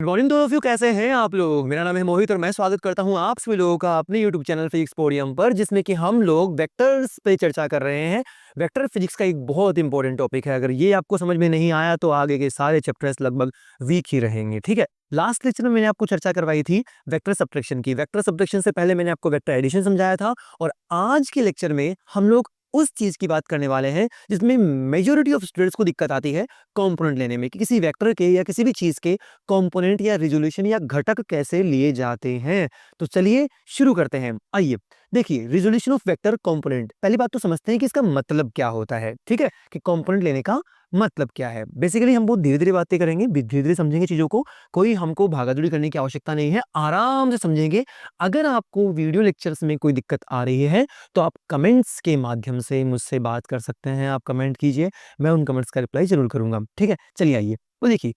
Good morning दोस्तों, कैसे हैं आप लोग। मेरा नाम है मोहित और मैं स्वागत करता हूं आप सभी लोगों का अपने यूट्यूब चैनल फिजिक्स पोडियम पर, जिसमें कि हम लोग वेक्टर्स पे चर्चा कर रहे हैं। वेक्टर फिजिक्स का एक बहुत इंपॉर्टेंट टॉपिक है। अगर ये आपको समझ में नहीं आया तो आगे के सारे चैप्टर्स लगभग वीक ही रहेंगे। ठीक है, लास्ट लेक्चर में मैंने आपको चर्चा करवाई थी वेक्टर सब्ट्रैक्शन की। वेक्टर सब्ट्रैक्शन से पहले मैंने आपको वेक्टर एडिशन समझाया था, और आज के लेक्चर में हम लोग उस चीज की बात करने वाले हैं जिसमें मेजॉरिटी ऑफ स्टूडेंट्स को दिक्कत आती है कंपोनेंट लेने में, कि किसी वेक्टर के या किसी भी चीज के कंपोनेंट या रिजोल्यूशन या घटक कैसे लिए जाते हैं। तो चलिए शुरू करते हैं। आइए देखिए, रिजोल्यूशन ऑफ वेक्टर कंपोनेंट। पहली बात तो समझते हैं कि इसका मतलब क्या होता है। ठीक है, कि कंपोनेंट लेने का मतलब क्या है। बेसिकली हम बहुत धीरे धीरे बातें करेंगे, धीरे धीरे समझेंगे चीजों को। कोई हमको भागादौड़ी करने की आवश्यकता नहीं है, आराम से समझेंगे। अगर आपको वीडियो लेक्चर्स में कोई दिक्कत आ रही है तो आप कमेंट्स के माध्यम से मुझसे बात कर सकते हैं। आप कमेंट कीजिए, मैं उन कमेंट्स का रिप्लाई जरूर करूंगा। ठीक है, चलिए आइए। तो देखिए,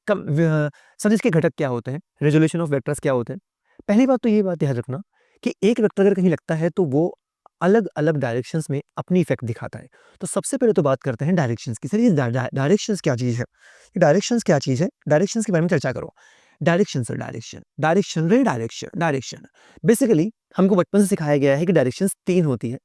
सर इसके घटक क्या होते हैं, रेजोल्यूशन ऑफ वेक्टर्स क्या होते हैं। पहली बात तो ये बात याद रखना कि एक वेक्टर अगर कहीं लगता है तो वो अलग अलग डायरेक्शंस में अपनी इफेक्ट दिखाता है। तो सबसे पहले तो बात करते हैं डायरेक्शंस की। सर ये डायरेक्शंस क्या चीज है, डायरेक्शंस क्या चीज है, डायरेक्शंस के बारे में चर्चा करो। डायरेक्शन सर, डायरेक्शन डायरेक्शन रे डायरेक्शन डायरेक्शन। बेसिकली हमको बचपन से सिखाया गया है कि डायरेक्शंस तीन होती है,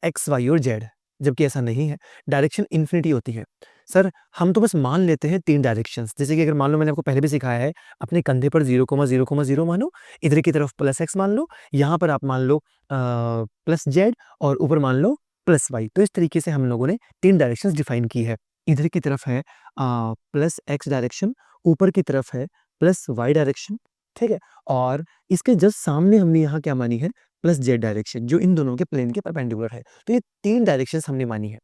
एक्स वाई और जेड। जबकि ऐसा नहीं है, डायरेक्शन इन्फिनिटी होती है। सर हम तो बस मान लेते हैं तीन डायरेक्शंस। जैसे कि अगर मान लो, मैंने आपको पहले भी सिखाया है, अपने कंधे पर 0,0,0 मानो, इधर की तरफ प्लस एक्स मान लो, यहाँ पर आप मान लो प्लस जेड, और ऊपर मान लो प्लस वाई। तो इस तरीके से हम लोगों ने तीन डायरेक्शंस डिफाइन की है। इधर की तरफ है प्लस एक्स डायरेक्शन, ऊपर की तरफ है प्लस वाई डायरेक्शन। ठीक है, और इसके जस्ट सामने हमने यहाँ क्या मानी है, प्लस जेड डायरेक्शन, जो इन दोनों के प्लेन के परपेंडिकुलर है। तो ये तीन डायरेक्शंस हमने मानी है।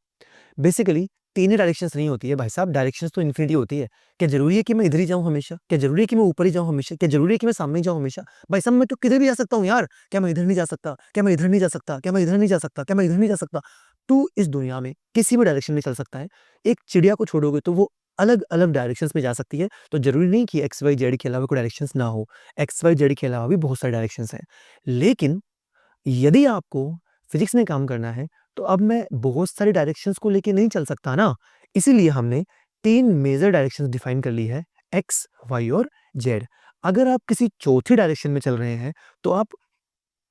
बेसिकली तीन ही डायरेक्शंस नहीं होती है भाई साहब, डायरेक्शंस तो इन्फिनिटी होती है। क्या जरूरी है कि मैं इधर ही जाऊं हमेशा? क्या जरूरी है कि मैं ऊपर ही जाऊं हमेशा? क्या जरूरी है कि मैं सामने ही जाऊं हमेशा? भाई साहब मैं तो किधर भी जा सकता हूं यार। क्या मैं इधर नहीं जा सकता? क्या मैं इधर नहीं जा सकता? क्या मैं इधर नहीं जा सकता? क्या मैं इधर नहीं जा सकता? तू इस दुनिया में किसी भी डायरेक्शन में चल सकता है। एक चिड़िया को छोड़ोगे तो वो अलग अलग डायरेक्शंस में जा सकती है। तो जरूरी नहीं कि एक्स वाई जेड के अलावा कोई डायरेक्शंस ना हो। एक्स वाई जेड के अलावा भी बहुत सारे डायरेक्शंस हैं। लेकिन यदि आपको फिजिक्स में काम करना है तो अब मैं बहुत सारे डायरेक्शंस को लेके नहीं चल सकता ना। इसीलिए हमने तीन मेजर डायरेक्शंस डिफाइन कर ली है, एक्स वाई और जेड। अगर आप किसी चौथी डायरेक्शन में चल रहे हैं तो आप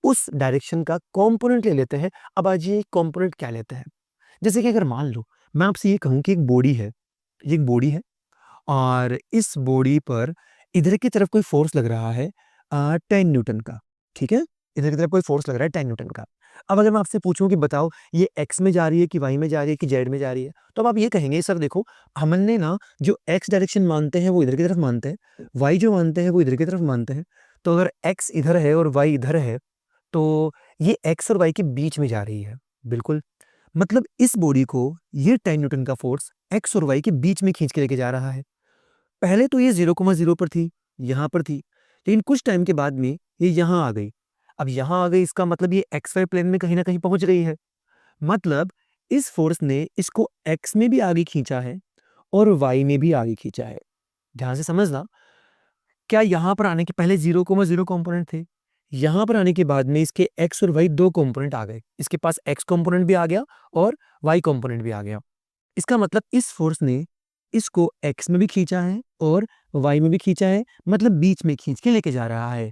उस डायरेक्शन का कंपोनेंट ले लेते हैं। अब आज ये कंपोनेंट क्या लेते हैं, जैसे कि अगर मान लो मैं आपसे ये कहूं कि एक बॉडी है, ये एक बॉडी है, और इस बॉडी पर इधर की तरफ कोई फोर्स लग रहा है 10 न्यूटन का। ठीक है, इधर की तरफ कोई फोर्स लग रहा है 10 न्यूटन का। अब अगर मैं आपसे पूछूं कि बताओ ये एक्स में जा रही है कि वाई में जा रही है कि जेड में जा रही है, तो अब आप ये कहेंगे सर देखो, हमने ना जो एक्स डायरेक्शन मानते हैं वो इधर की तरफ मानते हैं, वाई जो मानते हैं वो इधर की तरफ मानते हैं। तो अगर एक्स इधर है और वाई इधर है तो ये एक्स और वाई के बीच में जा रही है। बिल्कुल, मतलब इस बॉडी को ये 10 न्यूटन का फोर्स एक्स और वाई के बीच में खींच के लेके जा रहा है। पहले तो ये 0,0 पर थी, यहाँ पर थी, लेकिन कुछ टाइम के बाद में ये यहाँ आ गई। अब यहाँ आ गई, इसका मतलब ये एक्स वाई प्लेन में कहीं ना कहीं पहुंच गई है। मतलब इस फोर्स ने इसको एक्स में भी आगे खींचा है और वाई में भी आगे खींचा है। ध्यान से समझना, क्या यहाँ पर आने के पहले 0,0 कंपोनेंट थे, यहाँ पर आने के बाद में इसके एक्स और वाई दो कंपोनेंट आ गए। इसके पास एक्स कंपोनेंट भी आ गया और वाई कंपोनेंट भी आ गया। इसका मतलब इस फोर्स ने इसको एक्स में भी खींचा है और वाई में भी खींचा है, मतलब बीच में खींच के लेके जा रहा है।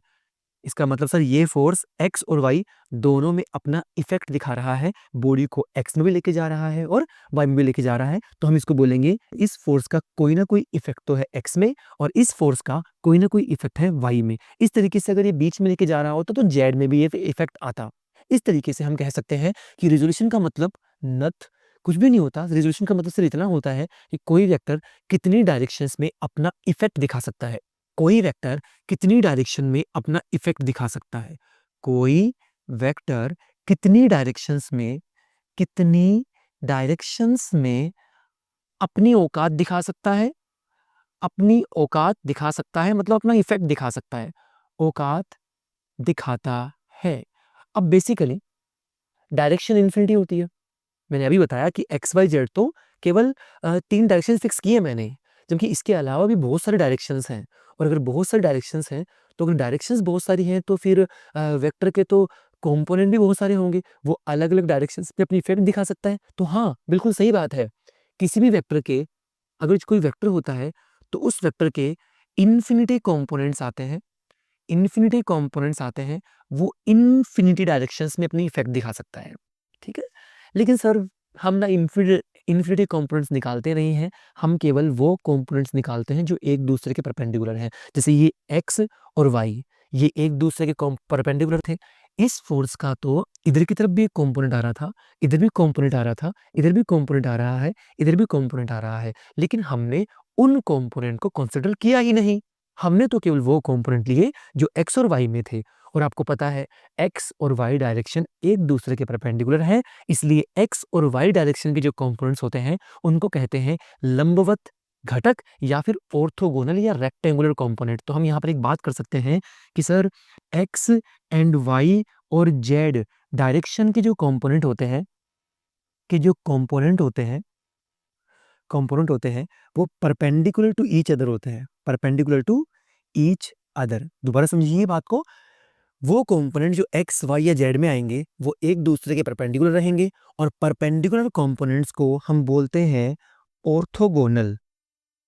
इसका मतलब सर ये फोर्स एक्स और वाई दोनों में अपना इफेक्ट दिखा रहा है। बॉडी को एक्स में भी लेके जा रहा है और वाई में भी लेके जा रहा है। तो हम इसको बोलेंगे इस फोर्स का कोई ना कोई इफेक्ट तो है एक्स में, और इस फोर्स का कोई ना कोई इफेक्ट है वाई में। इस तरीके से अगर ये बीच में लेके जा रहा होता तो जेड में भी ये इफेक्ट आता। इस तरीके से हम कह सकते हैं कि रिजोल्यूशन का मतलब नथ कुछ भी नहीं होता। रिजोल्यूशन का मतलब सिर्फ इतना होता है कि कोई वेक्टर कितनी डायरेक्शंस में अपना इफेक्ट दिखा सकता है। कोई वेक्टर कितनी डायरेक्शन में अपना इफेक्ट दिखा सकता है। कोई वेक्टर कितनी डायरेक्शंस में, कितनी डायरेक्शंस में अपनी औकात दिखा सकता है। अपनी औकात दिखा सकता है मतलब अपना इफेक्ट दिखा सकता है, औकात दिखाता है। अब बेसिकली डायरेक्शन इन्फिनिटी होती है। मैंने अभी बताया कि एक्स वाई जेड तो केवल तीन डायरेक्शन फिक्स किए मैंने, जबकि इसके अलावा भी बहुत सारे डायरेक्शंस हैं। और अगर बहुत सारे डायरेक्शंस हैं तो अगर डायरेक्शंस बहुत सारी हैं तो फिर वेक्टर के तो कंपोनेंट भी बहुत सारे होंगे। वो अलग अलग डायरेक्शंस पे अपनी इफेक्ट दिखा सकता है। तो हाँ, बिल्कुल सही बात है। किसी भी वेक्टर के, अगर कोई वेक्टर होता है तो उस वेक्टर के इन्फिनिटी कंपोनेंट्स आते हैं, इन्फिनिटी कंपोनेंट्स आते हैं, वो इन्फिनिटी डायरेक्शंस में अपनी इफेक्ट दिखा सकता है, ठीक है? लेकिन सर हम ना इन्फिनिटी कंपोनेंट्स निकालते नहीं हैं, हम केवल वो कंपोनेंट्स निकालते हैं जो एक दूसरे के परपेंडिकुलर हैं। जैसे ये एक्स और वाई, ये एक दूसरे के परपेंडिकुलर थे। इस फोर्स का तो इधर की तरफ भी एक कंपोनेंट आ रहा था, इधर भी कंपोनेंट आ रहा था, इधर भी कंपोनेंट आ रहा है, इधर भी कंपोनेंट आ रहा है, लेकिन हमने उन कंपोनेंट को कंसिडर किया ही नहीं। हमने तो केवल वो कंपोनेंट लिए जो एक्स और वाई में थे, और आपको पता है एक्स और वाई डायरेक्शन एक दूसरे के परपेंडिकुलर है, इसलिए एक्स और वाई डायरेक्शन के जो कंपोनेंट्स होते हैं उनको कहते हैं लंबवत घटक या फिर ऑर्थोगोनल या रेक्टेंगुलर कंपोनेंट। तो हम यहाँ पर एक बात कर सकते हैं कि सर एक्स एंड वाई और जेड डायरेक्शन के जो कंपोनेंट होते हैं, के जो कंपोनेंट होते हैं वो परपेंडिकुलर टू ईच अदर होते हैं, परपेंडिकुलर टू ईच अदर। दोबारा समझिए ये बात को, वो कंपोनेंट जो एक्स वाई या जेड में आएंगे वो एक दूसरे के परपेंडिकुलर रहेंगे, और परपेंडिकुलर कंपोनेंट्स को हम बोलते हैं ऑर्थोगोनल,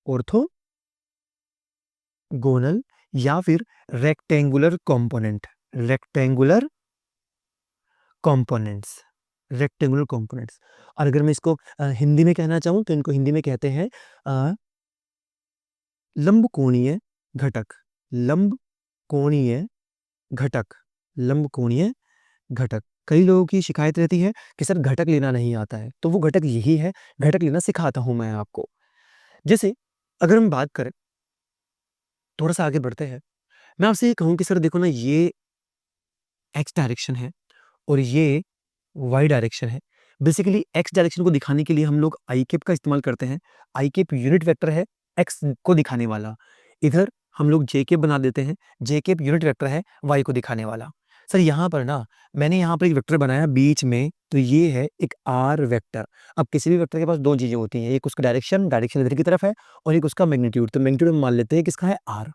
ऑर्थोगोनल या फिर rectangular component, rectangular components, rectangular components. और अगर मैं इसको हिंदी में कहना चाहूँ तो इनको हिंदी में कहते हैं लंबकोणीय घटक, लंबकोणीय घटक, लंबकोणीय घटक। कई लोगों की शिकायत रहती है कि सर घटक लेना नहीं आता है, तो वो घटक यही है, घटक लेना सिखाता हूं मैं आपको। जैसे अगर हम बात करें, थोड़ा सा आगे बढ़ते हैं, मैं आपसे ये कहूं कि सर देखो ना, ये एक्स डायरेक्शन है और ये वाई डायरेक्शन है। बेसिकली एक्स डायरेक्शन को दिखाने के लिए हम लोग आई कैप का इस्तेमाल करते हैं। आई कैप यूनिट वेक्टर है एक्स को दिखाने वाला, इधर हम लोग जे कैप बना देते हैं, जे कैप यूनिट वेक्टर है वाई को दिखाने वाला। सर यहाँ पर ना मैंने यहाँ पर एक वेक्टर बनाया बीच में, तो ये है एक आर वेक्टर। अब किसी भी वेक्टर के पास दो चीजें होती हैं, एक उसका डायरेक्शन, डायरेक्शन इधर की तरफ है, और एक उसका मैग्नीट्यूड, तो मैग्नीट्यूड हम मान लेते हैं किसका है, आर।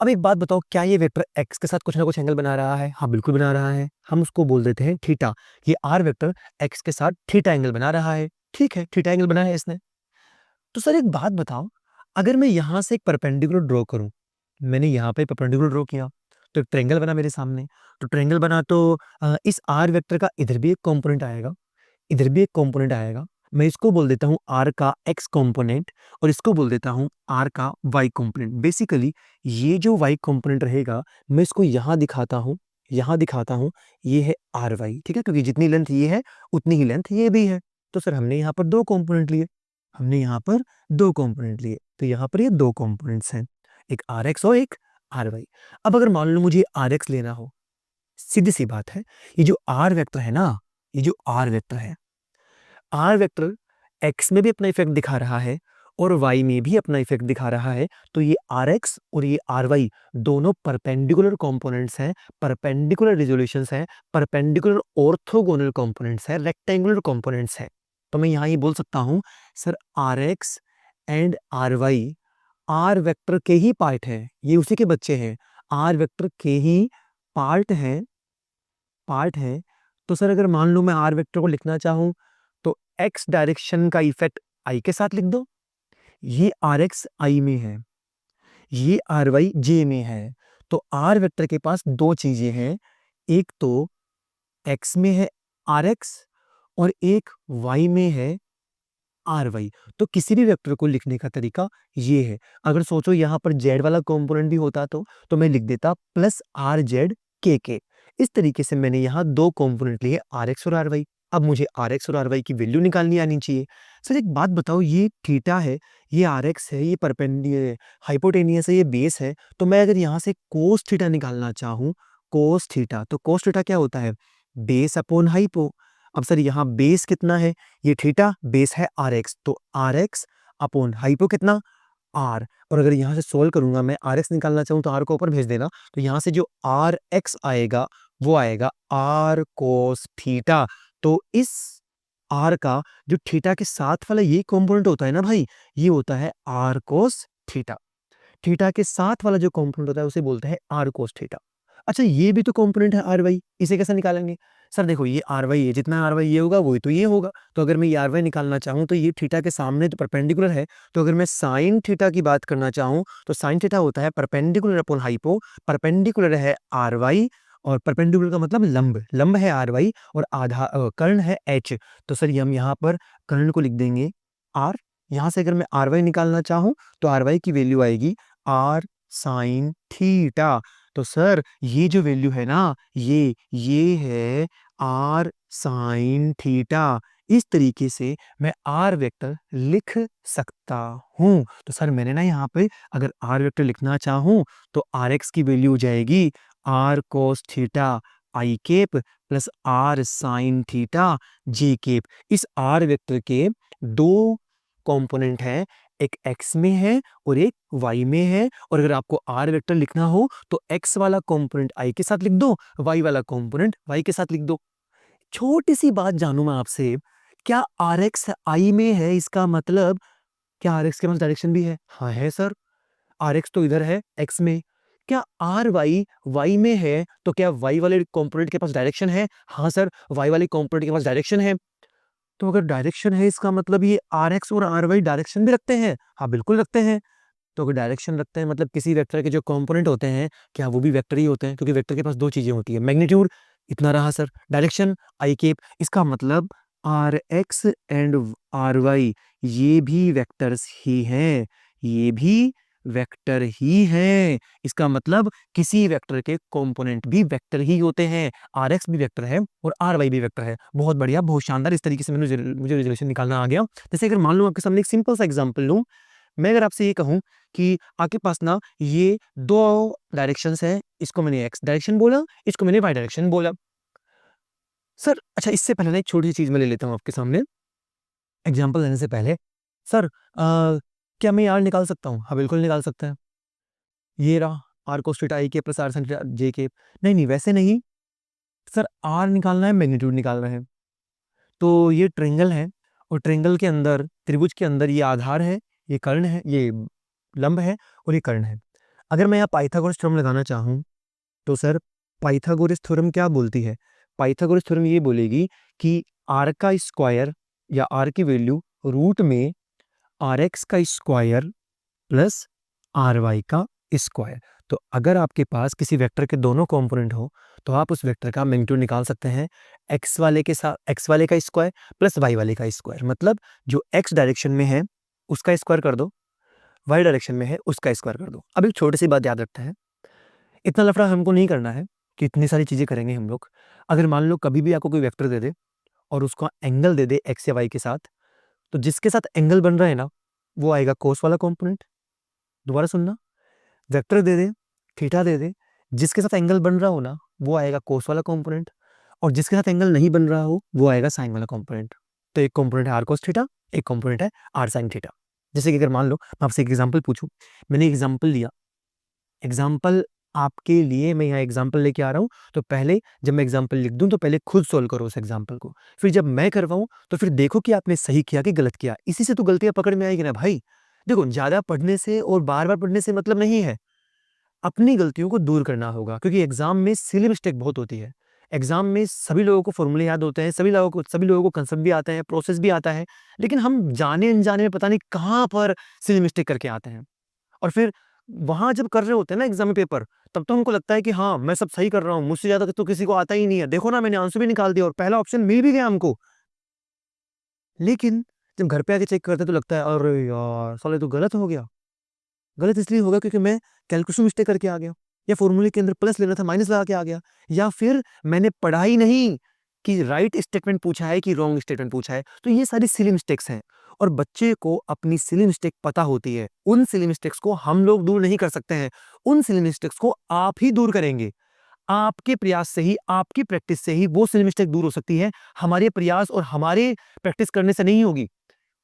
अब एक बात बताओ, क्या ये वेक्टर एक्स के साथ कुछ ना कुछ एंगल बना रहा है? हाँ बिल्कुल बना रहा है, हम उसको बोल देते हैं थीटा। ये आर वेक्टर एक्स के साथ थीटा एंगल बना रहा है, ठीक है, थीटा एंगल बनाया है इसने। तो सर एक बात बताओ, अगर मैं यहां से एक परपेंडिकुलर ड्रॉ करूं, मैंने यहाँ पे परपेंडिकुलर ड्रॉ किया तो एक ट्रायंगल बना मेरे सामने। तो ट्रायंगल बना तो इस आर वेक्टर का इधर भी एक कंपोनेंट आएगा, इधर भी एक कंपोनेंट आएगा। मैं इसको बोल देता हूँ आर का एक्स कंपोनेंट, और इसको बोल देता हूँ आर का वाई कंपोनेंट। बेसिकली ये जो वाई कंपोनेंट रहेगा, मैं इसको यहाँ दिखाता हूँ, यहाँ दिखाता हूँ, ये है आर वाई, ठीक है, क्योंकि जितनी लेंथ ये है उतनी ही लेंथ ये भी है। तो सर हमने यहाँ पर दो कंपोनेंट लिए, हमने यहाँ पर दो कंपोनेंट लिए, तो यहाँ पर ये दो कंपोनेंट्स हैं, एक आर एक्स और एक आर वाई। अब अगर मान लो मुझे आर एक्स लेना हो, सीधी सी बात है, ये जो आर वेक्टर है ना, ये जो आर वेक्टर है, आर वेक्टर एक्स में भी अपना इफेक्ट दिखा रहा है और वाई में भी अपना इफेक्ट दिखा रहा है। तो ये आर एक्स और ये आर वाई दोनों परपेंडिकुलर कंपोनेंट्स हैं, परपेंडिकुलर रिजोल्यूशंस हैं, परपेंडिकुलर ऑर्थोगोनल कंपोनेंट्स हैं, रेक्टेंगुलर कंपोनेंट्स हैं। तो मैं यहाँ ये बोल सकता हूँ sir R X and R Y are vector के ही पार्ट हैं, ये उसी के बच्चे हैं, आर वेक्टर के ही पार्ट हैं, पार्ट है। तो सर अगर मान लो मैं आर वेक्टर को लिखना चाहूं तो एक्स डायरेक्शन का इफेक्ट आई के साथ लिख दो, ये आर एक्स आई में है, ये आर वाई जे में है। तो आर वेक्टर के पास दो चीजें हैं, एक तो एक्स में है आर एक्स और एक वाई में है आर वाई। तो किसी भी वेक्टर को लिखने का तरीका ये है। अगर सोचो यहाँ पर जेड वाला कंपोनेंट भी होता तो मैं लिख देता प्लस आर जेड के। इस तरीके से मैंने यहाँ दो कंपोनेंट लिए आर एक्स और आर वाई। अब मुझे आर एक्स और आर वाई की वैल्यू निकालनी आनी चाहिए। सर एक बात बताओ, ये थीटा है, ये आर एक्स है, ये परपेंडिकुलर हाइपोटेनियस है, ये बेस है, तो मैं अगर यहाँ से कोस थीटा निकालना चाहूँ, कोस थीटा, तो कोस थीटा क्या होता है, बेस अपॉन हाइपो। अब सर यहाँ बेस कितना है, ये थीटा, बेस है आर एक्स, तो आर एक्स अपॉन हाइपो कितना, आर। और अगर यहाँ से सोल्व करूंगा, मैं आर एक्स निकालना चाहूँ तो आर को ऊपर भेज देना, तो यहाँ से जो आर एक्स आएगा वो आएगा आर कोस थीटा। तो इस आर का जो थीटा के साथ वाला ये कंपोनेंट होता है ना भाई, ये होता है आर कोस थीटा। थीटा के साथ वाला जो कंपोनेंट होता है उसे बोलते हैं आर कोस थीटा। अच्छा ये भी तो कंपोनेंट है आर वाई, इसे कैसे निकालेंगे? सर देखो ये आर वाई है, जितना आर वाई ये होगा वही तो ये होगा। तो अगर मैं ये आर वाई निकालना चाहूँ तो ये थीटा के सामने तो परपेंडिकुलर है। तो अगर मैं साइन थीटा की बात करना चाहूँ तो साइन थीटा होता है परपेंडिकुलर अपॉन हाइपो। परपेंडिकुलर है आर वाई और परपेंडिकुलर का मतलब लंब, लंब है आर वाई और कर्ण है एच। तो सर हम यहाँ पर कर्ण को लिख देंगे आर। यहाँ से अगर मैं आर वाई निकालना चाहूँ तो आर वाई की वैल्यू आएगी आर साइन थीटा। तो सर ये जो वैल्यू है ना, ये है आर साइन थीटा। इस तरीके से मैं आर वेक्टर लिख सकता हूं। तो सर मैंने ना यहाँ पे अगर आर वेक्टर लिखना चाहूं तो आर एक्स की वैल्यू हो जाएगी R cos theta I cap plus R sine theta J cap. इस आर वेक्टर के दो कंपोनेंट हैं, एक x में है और एक y में है। और अगर आपको r वेक्टर लिखना हो तो x वाला कंपोनेंट i के साथ लिख दो, y वाला कंपोनेंट y के साथ लिख दो। छोटी सी बात जानूं मैं आपसे, क्या rx i में है इसका मतलब क्या rx के पास डायरेक्शन भी है? हाँ है सर, rx तो इधर है x में। क्या ry y में है तो क्या y वाले कंपोनेंट के पास डायरेक्शन है? हाँ सर, y वाले कंपोनेंट के पास डायरेक्शन है। तो अगर डायरेक्शन है इसका मतलब ये Rx और Ry डायरेक्शन भी रखते हैं? हाँ बिल्कुल रखते हैं। तो अगर डायरेक्शन रखते हैं मतलब किसी वेक्टर के जो कंपोनेंट होते हैं क्या वो भी वेक्टर ही होते हैं? क्योंकि वेक्टर के पास दो चीजें होती है, मैग्नीट्यूड इतना रहा सर, डायरेक्शन आई केप। इसका मतलब R X and R Y ये भी वेक्टर्स ही हैं, ये भी वेक्टर ही हैं। इसका मतलब किसी वेक्टर के कंपोनेंट भी वेक्टर ही होते हैं। आर एक्स भी वेक्टर है और आर वाई भी वेक्टर है। बहुत बढ़िया, बहुत शानदार। इस तरीके से मुझे रिजोल्यूशन निकालना आ गया। जैसे अगर मान लो आपके सामने एक सिंपल सा एग्जांपल लूं, मैं अगर आपसे ये कहूं कि आपके पास ना ये दो डायरेक्शंस हैं, इसको मैंने एक्स डायरेक्शन बोला, इसको मैंने वाई डायरेक्शन बोला। सर अच्छा इससे पहले ना एक छोटी सी चीज मैं ले लेता हूं आपके सामने एग्जांपल देने से पहले। सर क्या मैं यार निकाल सकता हूँ? हाँ बिल्कुल निकाल सकते हैं। ये रहा आर कोस थीटा आई के प्लस आर साइन थीटा जे के। नहीं नहीं वैसे नहीं सर, आर निकालना है, मैग्नीट्यूड निकालना है। तो ये ट्रायंगल है और ट्रायंगल के अंदर, त्रिभुज के अंदर ये आधार है, ये कर्ण है, ये लंब है और ये कर्ण है। अगर मैं यहाँ पाइथागोरस थ्योरम लगाना चाहूँ तो सर पाइथागोरस थ्योरम क्या बोलती है? पाइथागोरस थ्योरम ये बोलेगी कि आर का स्क्वायर या आर की वैल्यू रूट में आर एक्स का स्क्वायर प्लस आर वाई का स्क्वायर। तो अगर आपके पास किसी वेक्टर के दोनों कंपोनेंट हो तो आप उस वेक्टर का मैग्नीट्यूड निकाल सकते हैं एक्स वाले के साथ, एक्स वाले का स्क्वायर प्लस वाई वाले का स्क्वायर। मतलब जो एक्स डायरेक्शन में है उसका स्क्वायर कर दो, वाई डायरेक्शन में है उसका स्क्वायर कर दो। अब एक छोटी सी बात याद रखते हैं, इतना लफड़ा हमको नहीं करना है कि इतनी सारी चीजें करेंगे हम लोग। अगर मान लो कभी भी आपको कोई वेक्टर दे दे और उसका एंगल दे दे एक्स या वाई के साथ, तो जिसके साथ एंगल बन रहा है ना वो आएगा कोस वाला कंपोनेंट। दोबारा सुनना, वेक्टर दे दे, थीटा दे दे, जिसके साथ एंगल बन रहा हो ना वो आएगा कोस वाला कंपोनेंट और जिसके साथ एंगल नहीं बन रहा हो वो आएगा साइन वाला कंपोनेंट। तो एक कंपोनेंट है आर कोस थीटा, एक कंपोनेंट है आर साइन थीटा। जैसे कि अगर मान लो मैं आपसे एक एग्जांपल पूछूं, मैंने एग्जांपल लिया, एग्जाम्पल आपके लिए मैं यहाँ एग्जाम्पल लेके आ रहा हूँ। तो पहले जब मैं एग्जाम्पल लिख दूं तो पहले खुद सोल्व करो उस एग्जाम्पल को, फिर जब मैं करवाऊं तो फिर देखो कि आपने सही किया कि गलत किया। इसी से तो गलतियां पकड़ में आएगी ना भाई। देखो ज्यादा पढ़ने से और बार बार पढ़ने से मतलब नहीं है, अपनी गलतियों को दूर करना होगा। क्योंकि एग्जाम में सिली मिस्टेक बहुत होती है। एग्जाम में सभी लोगों को फॉर्मूले याद होते हैं, सभी लोगों को कंसेप्ट भी आता है, प्रोसेस भी आता है, लेकिन हम जाने अनजाने में पता नहीं कहाँ पर सिली मिस्टेक करके आते हैं। और फिर वहां जब कर रहे होते हैं ना एग्जाम में पेपर, तब तो हमको लगता है कि हाँ मैं सब सही कर रहा हूँ, मुझसे ज्यादा तो किसी को आता ही नहीं है, देखो ना मैंने आंसर भी निकाल दिया और पहला ऑप्शन मिल भी गया हमको। लेकिन जब घर पे आके चेक करते तो लगता है अरे यार साले तो गलत हो गया। गलत इसलिए होगा क्योंकि मैं कैलकुलेशन मिस्टेक करके आ गया, या फॉर्मूले के अंदर प्लस लेना था माइनस लगा के आ गया, या फिर मैंने पढ़ा ही नहीं कि राइट स्टेटमेंट पूछा है कि रॉन्ग स्टेटमेंट पूछा है। तो ये सारी सिली मिस्टेक्स हैं और बच्चे को अपनी सिली मिस्टेक पता होती है। उन सिली मिस्टेक्स को हम लोग दूर नहीं कर सकते हैं, उन सिली मिस्टेक्स को आप ही दूर करेंगे। आपके प्रयास से ही, आपकी प्रैक्टिस से ही वो सिली मिस्टेक दूर हो सकती है, हमारे प्रयास और हमारे प्रैक्टिस करने से नहीं होगी।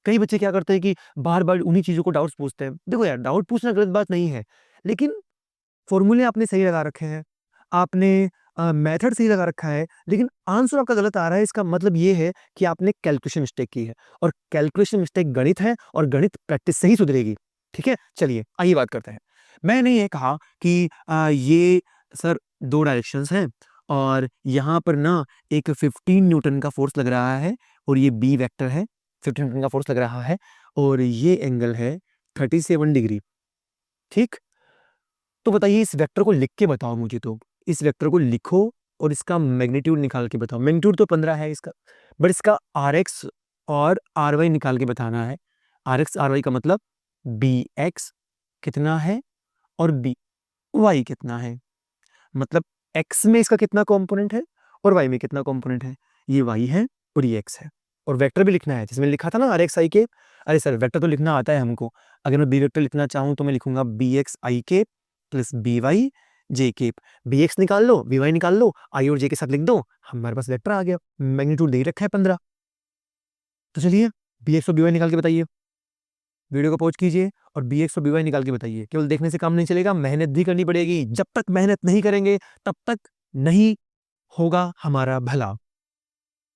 कई बच्चे क्या करते हैं कि बार-बार उन्हीं चीज़ों को डाउट्स पूछते हैं। देखो यार डाउट पूछना गलत बात नहीं है, लेकिन फ़ॉर्मूले आपने सही लगा रखे हैं, आपने मेथड सही लगा रखा है, लेकिन आंसर आपका गलत आ रहा है, इसका मतलब ये है कि आपने कैलकुलेशन मिस्टेक की है और कैलकुलेशन मिस्टेक गणित है और गणित प्रैक्टिस से ही सुधरेगी। ठीक है? चलिए आइए बात करते हैं। मैंने ये कहा कि ये सर 2 डायरेक्शंस हैं और यहाँ पर ना एक 15 न्यूटन का फोर्स लग रहा है और ये बी वेक्टर है, 15 न्यूटन का फोर्स लग रहा है और ये एंगल है 37 डिग्री। ठीक, तो बताइए इस वेक्टर को लिख के बताओ मुझे, तो इस वेक्टर को लिखो और इसका मैग्नीट्यूड निकाल के बताओ। मैग्नीट्यूड तो 15 है इसका, बट इसका आर एक्स और आर वाई निकाल के बताना है। आर एक्स आर वाई का मतलब बी एक्स कितना है और बी वाई कितना है, मतलब एक्स में इसका कितना कंपोनेंट है और वाई में कितना कंपोनेंट है। ये वाई है और ये एक्स है। और वेक्टर भी लिखना है, जिसमें लिखा था ना आर एक्स आई के। अरे सर वेक्टर तो लिखना आता है हमको। अगर मैं बी वेक्टर लिखना चाहूँ तो मैं लिखूंगा बी एक्स आई के प्लस बी वाई जे के। बी एक्स निकाल लो, बी वाई निकाल लो, आई और जे के साथ लिख दो, हमारे पास वेक्टर आ गया। मैग्नीट्यूड दे ही रखा है 15। तो चलिए बी एक्स और बी वाई निकाल के बताइए। वीडियो को पॉज कीजिए और बी एक्स और बी वाई निकाल के बताइए। केवल देखने से काम नहीं चलेगा, मेहनत भी करनी पड़ेगी। जब तक मेहनत नहीं करेंगे तब तक नहीं होगा हमारा भला।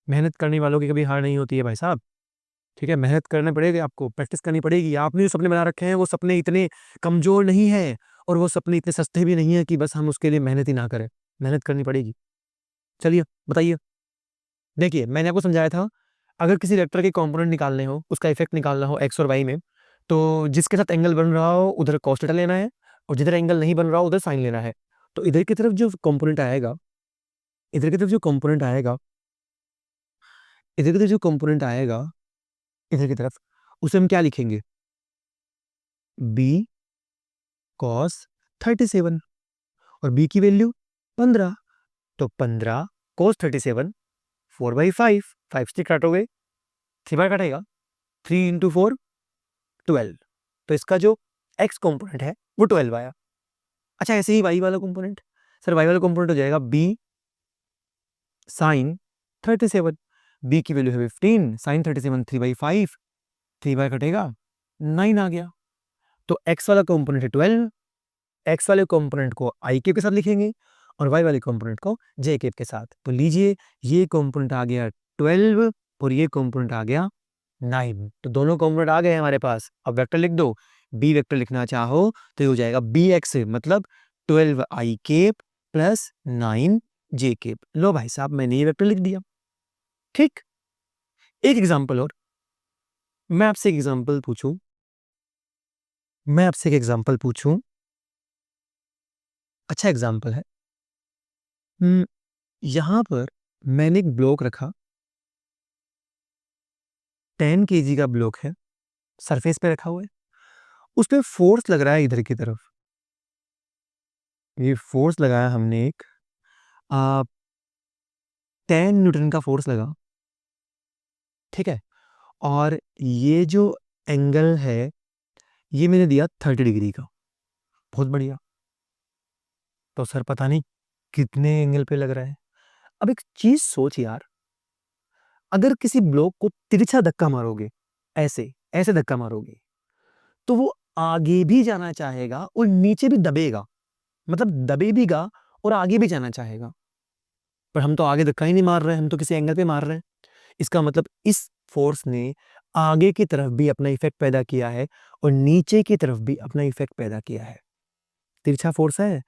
मेहनत करने वालों की कभी हार नहीं होती है भाई साहब। ठीक है, मेहनत करना पड़ेगी, आपको प्रैक्टिस करनी पड़ेगी। आपने जो सपने बना रखे हैं वो सपने इतने कमजोर नहीं है और वो सपने इतने सस्ते भी नहीं है कि बस हम उसके लिए मेहनत ही ना करें। मेहनत करनी पड़ेगी। चलिए बताइए। देखिए मैंने आपको समझाया था, अगर किसी वेक्टर के कंपोनेंट निकालने हो, उसका इफेक्ट निकालना हो एक्स और वाई में, तो जिसके साथ एंगल बन रहा हो उधर cos थीटा लेना है और जिधर एंगल नहीं बन रहा हो उधर साइन लेना है। तो इधर की तरफ जो कंपोनेंट आएगा, इधर की तरफ जो कंपोनेंट आएगा, इधर की तरफ जो कंपोनेंट आएगा, इधर की तरफ, उसे हम क्या लिखेंगे? बी कॉस 37 और बी की वैल्यू 15। तो 15 cos 37 4/5, 5 से काटोगे 3 बार कटेगा, 3 इंटू 4 12। तो इसका जो x कंपोनेंट है वो 12 आया। अच्छा ऐसे ही y वाला कंपोनेंट, सर y वाला कंपोनेंट हो जाएगा b साइन 37। b की वैल्यू है 15, साइन 37 3/5, 3 बार कटेगा 9 आ गया। तो x वाला कंपोनेंट है 12, x वाले कंपोनेंट को i के साथ लिखेंगे और y वाले कंपोनेंट को j के साथ। तो लीजिए ये कंपोनेंट आ गया 12 और ये कंपोनेंट आ गया 9। तो दोनों कंपोनेंट आ गए हमारे पास। अब वेक्टर लिख दो। बी वेक्टर लिखना चाहो तो ये हो जाएगा बी एक्स मतलब 12 आई केप प्लस 9 जे केप। लो भाई साहब मैंने ये वेक्टर लिख दिया। ठीक, एक एग्जांपल और। मैं आपसे एक एग्जांपल पूछूं, मैं आपसे एक एग्जांपल पूछूं। अच्छा एग्जांपल है। यहां पर मैंने एक ब्लॉक रखा, 10 केजी का ब्लॉक है, सरफेस पे रखा हुआ है। उस पे फोर्स लग रहा है इधर की तरफ। ये फोर्स लगाया हमने एक 10 न्यूटन का फोर्स लगा। ठीक है, और ये जो एंगल है ये मैंने दिया 30 डिग्री का। बहुत बढ़िया। तो सर पता नहीं कितने एंगल पे लग रहा है। अब एक चीज सोच यार, अगर किसी ब्लॉक को तिरछा धक्का मारोगे, ऐसे ऐसे धक्का मारोगे, तो वो आगे भी जाना चाहेगा और नीचे भी दबेगा, मतलब दबेगा और आगे भी जाना चाहेगा। पर हम तो आगे धक्का ही नहीं मार रहे हैं, हम तो किसी एंगल पे मार रहे हैं। इसका मतलब इस फोर्स ने आगे की तरफ भी अपना इफेक्ट पैदा किया है और नीचे की तरफ भी अपना इफेक्ट पैदा किया है। तिरछा फोर्स है,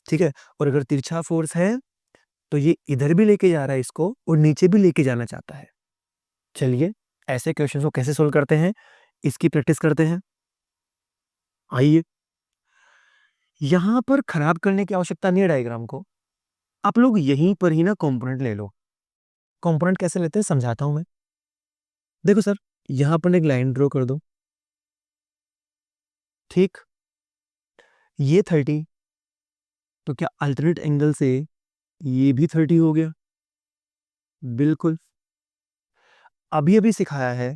ठीक है। और अगर तिरछा फोर्स है तो ये इधर भी लेके जा रहा है इसको और नीचे भी लेके जाना चाहता है। चलिए ऐसे क्वेश्चन को कैसे सोल्व करते हैं इसकी प्रैक्टिस करते हैं। आइए, यहां पर खराब करने की आवश्यकता नहीं है डायग्राम को। आप लोग यहीं पर ही ना कंपोनेंट ले लो। कंपोनेंट कैसे लेते हैं समझाता हूं मैं। देखो सर, यहां पर एक लाइन ड्रॉ कर दो। ठीक, ये 30, तो क्या अल्टरनेट एंगल से ये भी 30 हो गया? बिल्कुल। अभी अभी सिखाया है,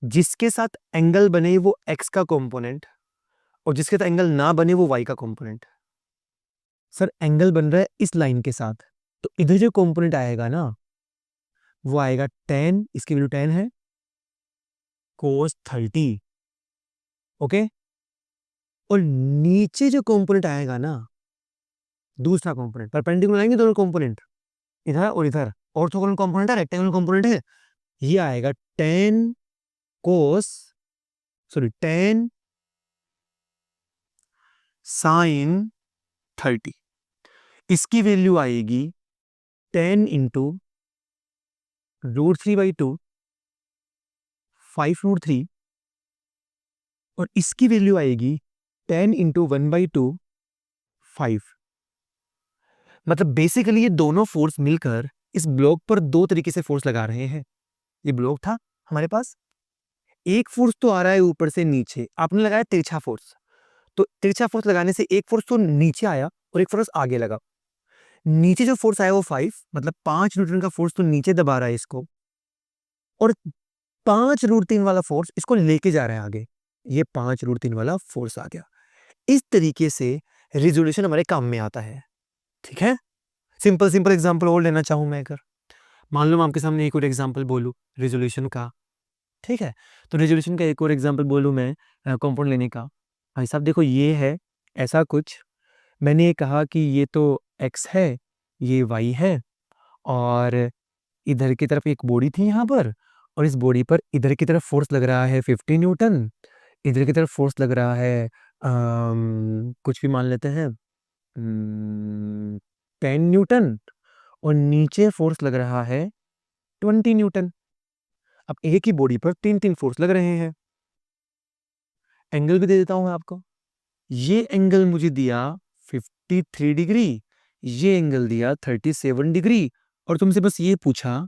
जिसके साथ एंगल बने वो एक्स का कंपोनेंट और जिसके साथ एंगल ना बने वो वाई का कंपोनेंट। सर एंगल बन रहा है इस लाइन के साथ, तो इधर जो कंपोनेंट आएगा ना वो आएगा 10, इसकी वैल्यू 10 है, cos 30। ओके, और नीचे जो कंपोनेंट आएगा ना, दूसरा कंपोनेंट, परपेंडिकुलर आएंगे दोनों कंपोनेंट, इधर और इधर, ऑर्थोगोनल कंपोनेंट है, रेक्टेंगुलर कंपोनेंट है। ये आएगा 10 cos, सॉरी 10 sin 30। इसकी वैल्यू आएगी 10 इंटू √3/2 5√3 और इसकी वैल्यू आएगी 10 इंटू 1/2 5। मतलब बेसिकली ये दोनों फोर्स मिलकर इस ब्लॉक पर दो तरीके से फोर्स लगा रहे हैं। ये ब्लॉक था हमारे पास, एक फोर्स तो आ रहा है ऊपर से नीचे, आपने लगाया तिरछा फोर्स, तो तिरछा फोर्स लगाने से एक फोर्स तो नीचे आया और एक फोर्स आगे लगा। नीचे जो फोर्स आया वो 5, मतलब 5 न्यूटन का फोर्स तो नीचे दबा रहा है इसको, और 5√3 वाला फोर्स इसको लेके जा रहा है आगे। ये 5√3 वाला फोर्स आ गया। इस तरीके से रिजोल्यूशन हमारे काम में आता है। ठीक है, सिंपल सिंपल एग्जांपल और लेना चाहूं मैं, अगर मान लो मैं आपके सामने एक और एग्जांपल बोलूं रिजोल्यूशन का। ठीक है, तो रेजोल्यूशन का एक और एग्जांपल बोलूं मैं कंपाउंड लेने का। भाई साहब देखो, ये है ऐसा कुछ, मैंने ये कहा कि ये तो x है, ये y है, और इधर की तरफ एक बॉडी थी यहाँ पर, और इस बॉडी पर इधर की तरफ फोर्स लग रहा है 50 न्यूटन, इधर की तरफ फोर्स लग रहा है कुछ भी मान लेते हैं 10 न्यूटन, और नीचे फोर्स लग रहा है 20 न्यूटन। अब एक ही बॉडी पर तीन तीन फोर्स लग रहे हैं। एंगल भी दे देता हूं मैं आपको। ये एंगल मुझे दिया 53 डिग्री, ये एंगल दिया 37 डिग्री, और तुमसे बस ये पूछा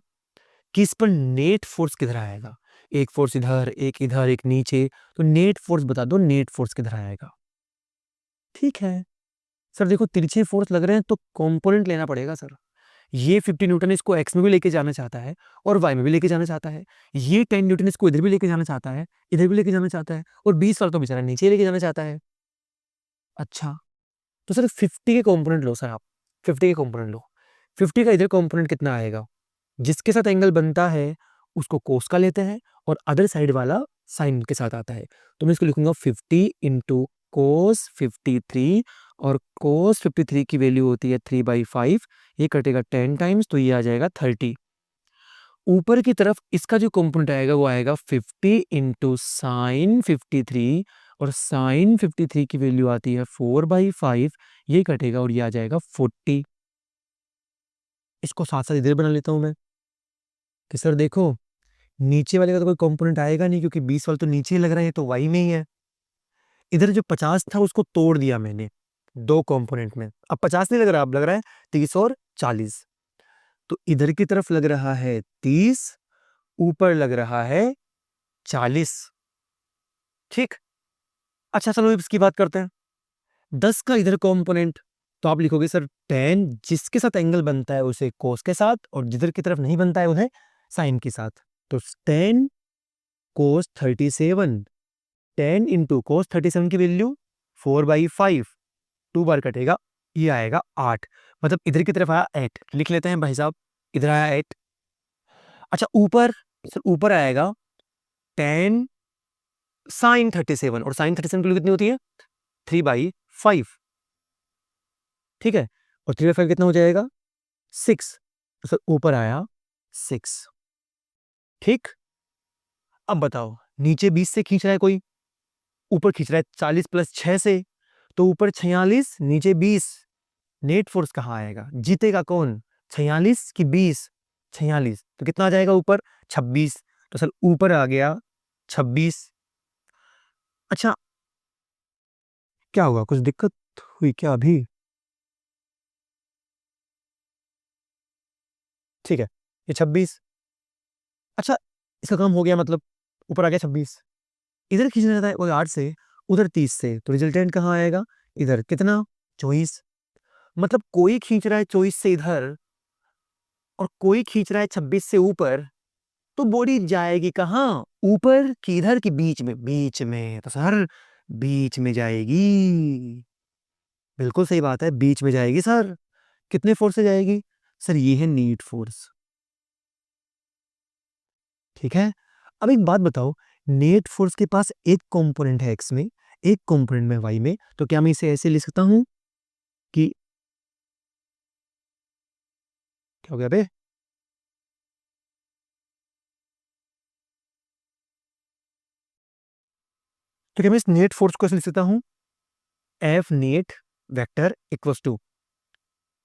कि इस पर नेट फोर्स किधर आएगा। एक फोर्स इधर, एक नीचे, तो नेट फोर्स बता दो, नेट फोर्स किधर आएगा। ठीक है सर, देखो तिरछे फोर्स लग रहे हैं तो कंपोनेंट लेना पड़ेगा सर। ये 50 न्यूटन इसको एक्स में भी लेके जाना चाहता है और वाई में भी लेके जाना चाहता है। ये 10 न्यूटन इसको इधर भी लेके जाना चाहता है, इधर भी लेके जाना चाहता है, और 20 वाला तो बेचारा नीचे लेके जाना चाहता है। अच्छा, तो सर 50 के कंपोनेंट लो सर आप, 50 के कंपोनेंट लो। 50 का इधर कंपोनेंट कितना आएगा, जिसके साथ एंगल बनता है उसको कोस का लेते हैं, और अदर साइड वाला साइन के साथ आता है। तो मैं इसको लिखूंगा 50 इंटू कोस 53, और कोस 53 की वैल्यू होती है 3/5, ये कटेगा 10 टाइम्स, तो ये आ जाएगा 30। ऊपर की तरफ इसका जो कंपोनेंट आएगा वो आएगा 50 इंटू साइन 53, और साइन 53 की वैल्यू आती है 4/5, ये कटेगा और ये आ जाएगा 40। इसको साथ साथ इधर बना लेता हूं मैं कि सर देखो, नीचे वाले का तो कोई कंपोनेंट आएगा नहीं क्योंकि 20 वाला तो नीचे ही लग रहा है, ये तो वाई में ही है। इधर जो 50 था उसको तोड़ दिया मैंने दो कंपोनेंट में, अब 50 नहीं लग रहा, अब लग रहा है 30 और 40। तो इधर की तरफ लग रहा है 30, ऊपर लग रहा है 40। ठीक, अच्छा चलो इसकी बात करते हैं। 10 का इधर कंपोनेंट, तो आप लिखोगे सर 10 जिसके साथ एंगल बनता है उसे कोस के साथ, और जिधर की तरफ नहीं बनता है उन्हें साइन के साथ। तो 10 कोस 37, 10 इंटू कोस 37 की वैल्यू 4/5, 2 बार कटेगा, ये आएगा 8। मतलब इधर की तरफ आया 8, लिख लेते हैं भाई साहब, इधर आया 8। अच्छा ऊपर, सर ऊपर आएगा 10 साइन 37, और साइन 37 की वैल्यू कितनी होती है 3/5। ठीक है, और 3/5 कितना हो जाएगा 6, तो सर ऊपर आया 6। ठीक, अब बताओ नीचे 20 से खींच रहा है कोई, ऊपर खींच रहा है 40 + 6 से, तो ऊपर 46 नीचे 20, नेट फोर्स कहाँ आएगा, जीतेगा कौन, 46 की 20, 46, तो कितना आ जाएगा ऊपर 26, तो सर ऊपर आ गया 26। अच्छा, क्या हुआ, कुछ दिक्कत हुई क्या अभी? ठीक है, ये 26। अच्छा, इसका काम हो गया, मतलब ऊपर आ गया 26, इधर खींचना था वो 8 से, उधर 30 से, तो रिजल्टेंट कहाँ आएगा, इधर कितना 24। मतलब कोई खींच रहा है 24 से इधर, और कोई खींच रहा है 26 से ऊपर, तो बॉडी जाएगी कहाँ, ऊपर कि इधर की बीच में, बीच में, तो सर बीच में जाएगी। बिल्कुल सही बात है, बीच में जाएगी सर। कितने फोर्स से जाएगी सर, ये है नीट फोर्स। ठीक है, अब एक बात बताओ, नेट फोर्स के पास एक कंपोनेंट है एक्स में, एक कंपोनेंट में वाई में, तो क्या मैं इसे ऐसे लिख सकता हूं कि, क्या हो गया बे, तो क्या मैं इस नेट फोर्स को ऐसे लिख सकता हूं, F net vector equals to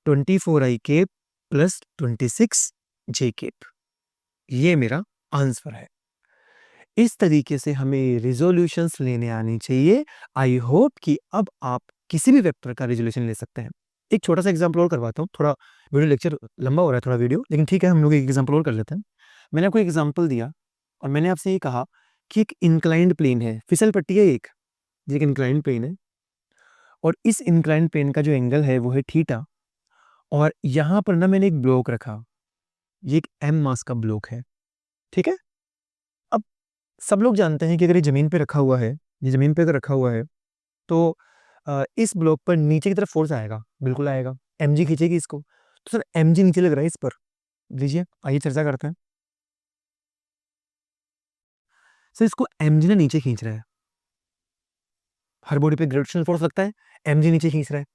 24i cap plus 26j cap, ये मेरा आंसर है। इस तरीके से हमें रिज़ॉल्यूशंस लेने आनी चाहिए। आई होप कि अब आप किसी भी वेक्टर का रिज़ॉल्यूशन ले सकते हैं। एक छोटा-सा एग्ज़ाम्पल और करवाता हूँ, थोड़ा वीडियो लेक्चर लंबा हो रहा है थोड़ा वीडियो, लेकिन ठीक है हम लोग एक एग्ज़ाम्पल और कर लेते हैं। मैंने आपको एग्ज़ाम्पल दिया और मैंने आपसे ये कहा कि एक इंक्लाइंड प्लेन है, फिसल पट्टी है एक, ये एक इंक्लाइंड प्लेन है और इस इंक्लाइंड प्लेन का जो एंगल है वो है थीटा और यहाँ पर ना मैंने एक ब्लॉक रखा, ये एक m मास का ब्लॉक है, ठीक है? अब सब लोग जानते हैं कि अगर ये ज़मीन पे रखा हुआ है, ये ज़मीन पे अगर रखा हुआ है, तो इस ब्लॉक पर नीचे की तरफ फ़ोर्स आएगा, बिल्कुल आएगा, mg खींचेगी इसको। तो सर mg नीचे लग रहा है इस पर, लीजिए आइए चर्चा करते हैं। सर इसको mg ना नीचे खींच रहा है, हर बॉडी पे ग्रेविटेशनल फ़ोर्स लगता है, mg नीचे खींच रहा है।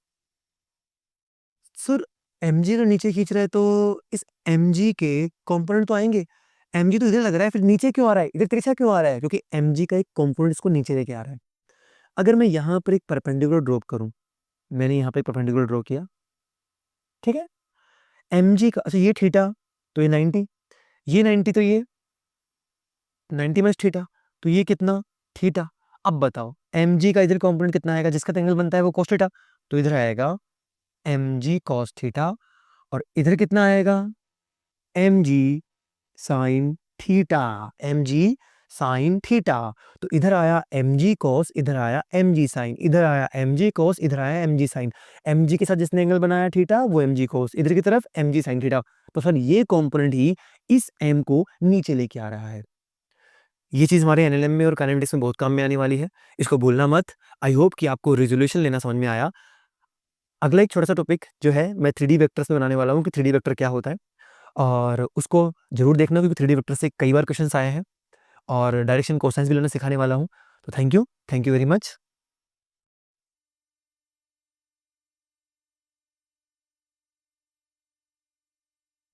सर mg अगर नीचे खींच रहा है तो इस mg के कंपोनेंट तो आएँगे, mg तो इधर लग रहा है, फिर नीचे क्यों आ रहा है? इधर तिरछा क्यों आ रहा है? क्योंकि mg का एक कंपोनेंट इसको नीचे लेके आ रहा है। अगर मैं यहाँ पर एक परपेंडिकुलर ड्रॉप करूँ, मैंने यहाँ पे एक परपेंडिकुलर ड्रॉ किया, ठीक है? mg का अच्छा ये थीटा, तो ये 90, ये 90 तो ये 90 माइनस थीटा, तो ये कितना? थीटा। अब बताओ mg का इधर कंपोनेंट कितना आएगा? जिसका तो एंगल बनता है वो cos थीटा, तो इधर आएगा mg cos थीटा और इधर कितना आएगा? mg sin theta, mg sin theta. तो इधर आया mg cos, इधर आया mg sin, इधर आया mg cos, इधर आया mg sin। mg के साथ जिसने एंगल बनाया थीटा वो mg cos, इधर की तरफ mg sin थीटा। तो सर ये कंपोनेंट ही इस m को नीचे लेके आ रहा है। ये चीज़ हमारे एनएलएम में और काइनेमेटिक्स में बहुत काम में आने वाली है। इसको भूलना मत। आई होप कि आपको रिज़ॉल्यूशन लेना समझ में आया। अगला एक छोटा-सा टॉपिक जो है मैं 3D वेक्टर्स में बनाने वाला हूँ कि 3D वेक्टर क्या होता है और उसको ज़रूर देखना क्योंकि 3D वेक्टर से कई बार क्वेश्चन्स आए हैं और डायरेक्शन कोसाइंस भी लेना सिखाने वाला हूँ। तो थैंक यू वेरी मच।